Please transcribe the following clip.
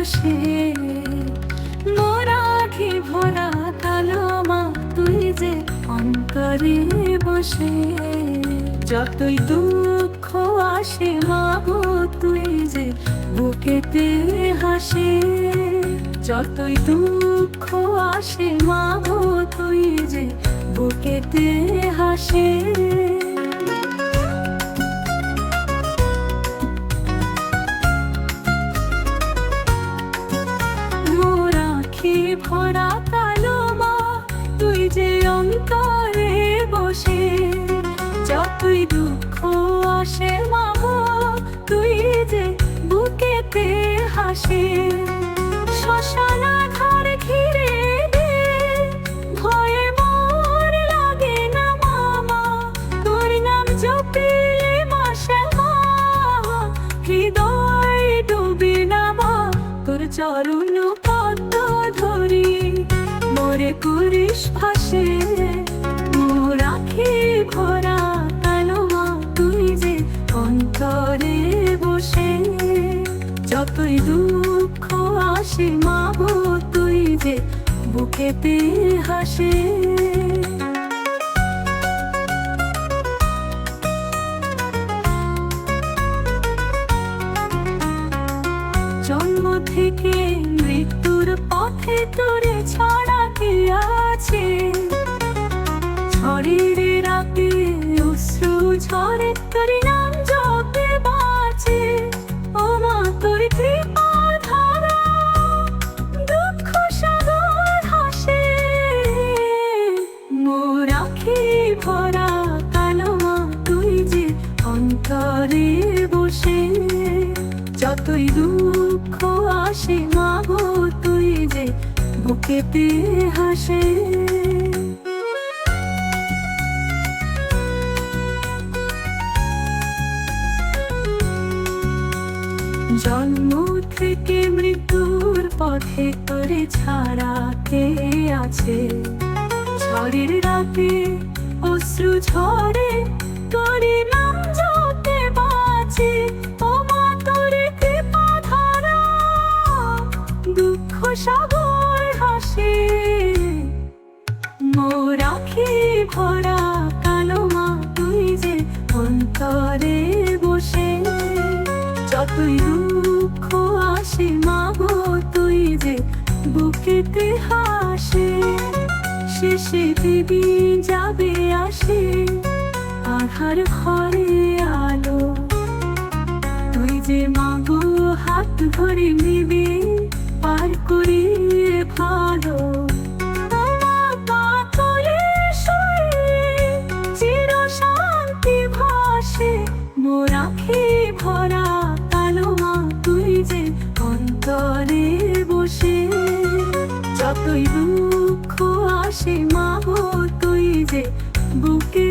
বসে মোরা আখি ভরা কালো মা তুই যে অন্তরে বসে। যতই দুঃখ আসে মা গো তুই যে বুকেতে হাসে। যতই দুঃখ আসে মা গো তুই যে বুকেতে হাসে। মোর আখি ভরা কালো মা তুই যে অন্তরে বসে। যতই দুঃখ আসে মা গো তুই যে বুকেতে হাসে। শ্মশান আধার ঘিরে দে ভয়ে মোর লাগে না মামা। তোর নাম জপিলে মাসে মা হৃদয় ডুবে না মা। তোর চরণ পদ্ম ধরি মোরে করিস ভাসে। মোর আখি ভরা কালো মা তুই যে অন্তরে বসে। যতই দুঃখ আসে মা গো তুই যে বুকেতে হাসে। জন্ম থেকে মৃত্যুর পথে তোরে ছাড়া কে আছে। ঝড়ের রাতে অশ্রু ঝরে তোর নাম জপে বাঁচে। ও মা তোর কৃপা ধারা দুঃখ সাগর হাসে। মোর আখি ভরা কালো মা তুই যে অন্তরে বসে। যতই দুঃখ আসে মা গো তুই যে বুকেতে হাসে। জন্ম থেকে মৃত্যুর পথে তোরে ছাড়া কে আছে। ঝড়ের রাতে অশ্রু ঝরে তোর নাম জপে বাঁচে। ও মা তোর কৃপা ধারা দুঃখ সাগর হাসে। মোর আখি ভরা কালো মা তুই যে অন্তরে বসে। যতই দুঃখ আসে মা গো তুই যে বুকেতে হাসে। শেষে দেবী যাবে আসে আধার ঘরে আলো। তুই যে মা গো হাত ধরে নিবি পার করে ভালো। চির শান্তি ভাসে মোর আখি ভরা কালো মা তুই যে অন্তরে বসে। যতই দুঃখ আসে মা গো তুই যে বুকে